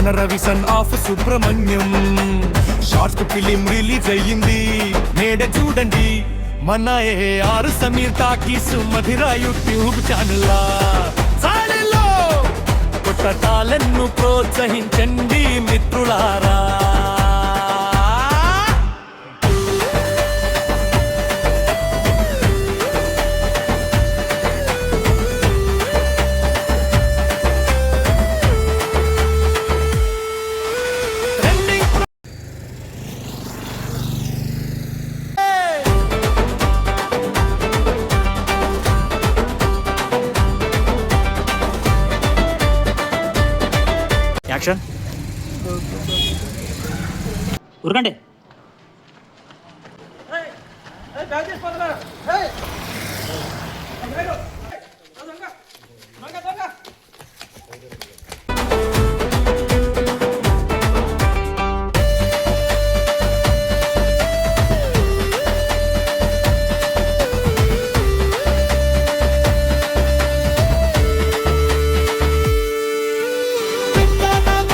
మన Ravi son of Subrahmanyam short film release అయ్యింది నేడే చూడండి మన AR Sameer talkies Madhira YouTube channel కొట్టటాలను ప్రోత్సహించండి మిత్రులారా. యాక్షన్ ఉరకండి.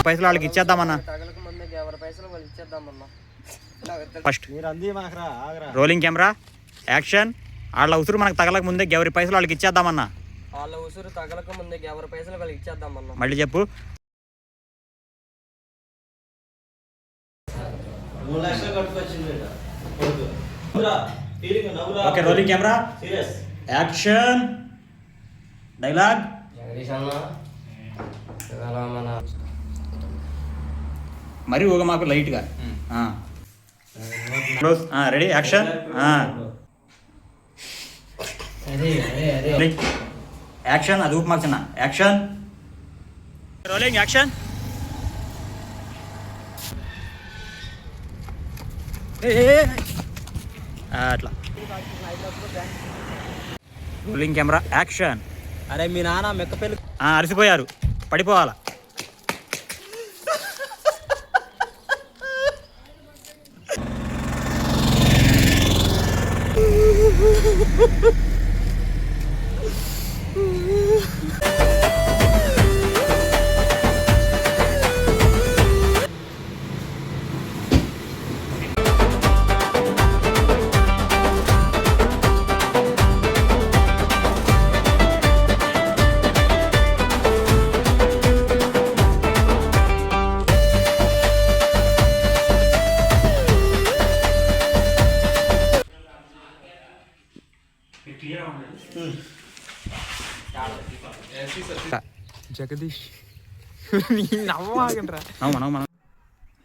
పైసలు వాళ్ళకి ఇచ్చేద్దామన్నా. First rolling camera action. వాళ్ళ ఉసురు మనకు తగలక ముందే ఎవరి పైసలు వాళ్ళకి ఇచ్చేద్దామన్నా. వాళ్ళ ఉసురు తగలక ముందే ఎవరి పైసలు వాళ్ళకి ఇచ్చేద్దామన్నా. మళ్ళీ చెప్పు. Okay rolling camera action. Dialogue. మరి ఊగ మాకు లైట్గా. Ready action. యాక్షన్. అది ఊపి మాకు చిన్న యాక్షన్. Rolling action. అట్లా రోలింగ్ కెమెరా యాక్షన్. అరే మీ నాన్న మెక్కపల్లి అరిసిపోయారు, పడిపోవాలా. జగదీష్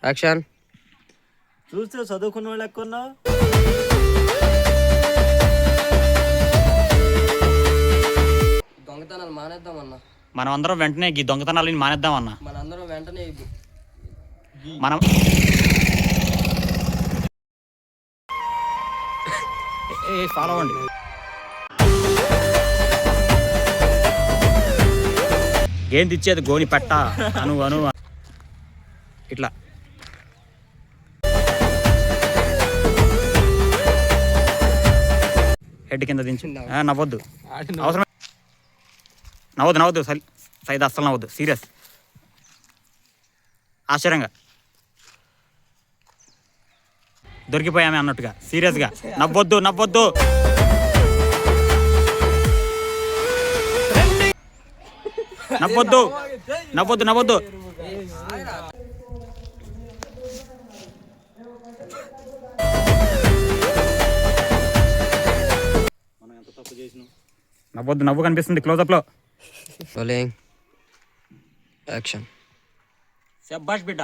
యాక్షన్. చూస్తే చదువుకున్న వాళ్ళు ఎక్కువ. దొంగతనాలు మానేద్దామన్నా. మనం అందరం వెంటనే ఈ దొంగతనాలని మానేద్దామన్నా. మనందరం వెంటనే మనం ఫాలో అవ్వండి. ఏం తెచ్చేది గోని పెట్ట అను అను ఇట్లా. హెడ్ కింద దించు. నవ్వద్దు, అవసరం నవ్వద్దు. నవ్వద్దు సైడ్ అస్సలు నవ్వద్దు. సీరియస్ ఆశ్చర్యంగా దొరికిపోయామే అన్నట్టుగా సీరియస్గా నవ్వొద్దు. నవ్వొద్దు. నవ్వొద్దు. నవ్వొద్దు. నవ్వొద్దు. నవ్వొద్దు. నవ్వు కనిపిస్తుంది క్లోజప్లో. యాక్షన్. శభాష్ బిడ్డ.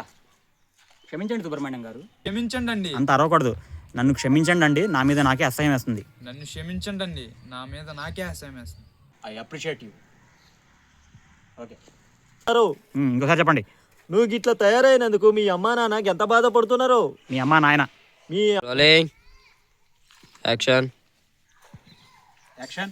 క్షమించండి సుబ్రహ్మణ్యం గారు. క్షమించండి అండి. అంత అరవకూడదు. నన్ను క్షమించండి అండి, నా మీద నాకే అసహ్యం వేస్తుంది. నన్ను క్షమించండి అండి, నా మీద నాకే అసహ్యం వేస్తుంది. I appreciate you. ఓకే ఇంకోసారి చెప్పండి. నువ్వు ఇట్లా తయారైనందుకు మీ అమ్మా నాన్న ఎంత బాధపడుతున్నారు? మీ అమ్మా నాయన. మీ యాక్షన్. యాక్షన్.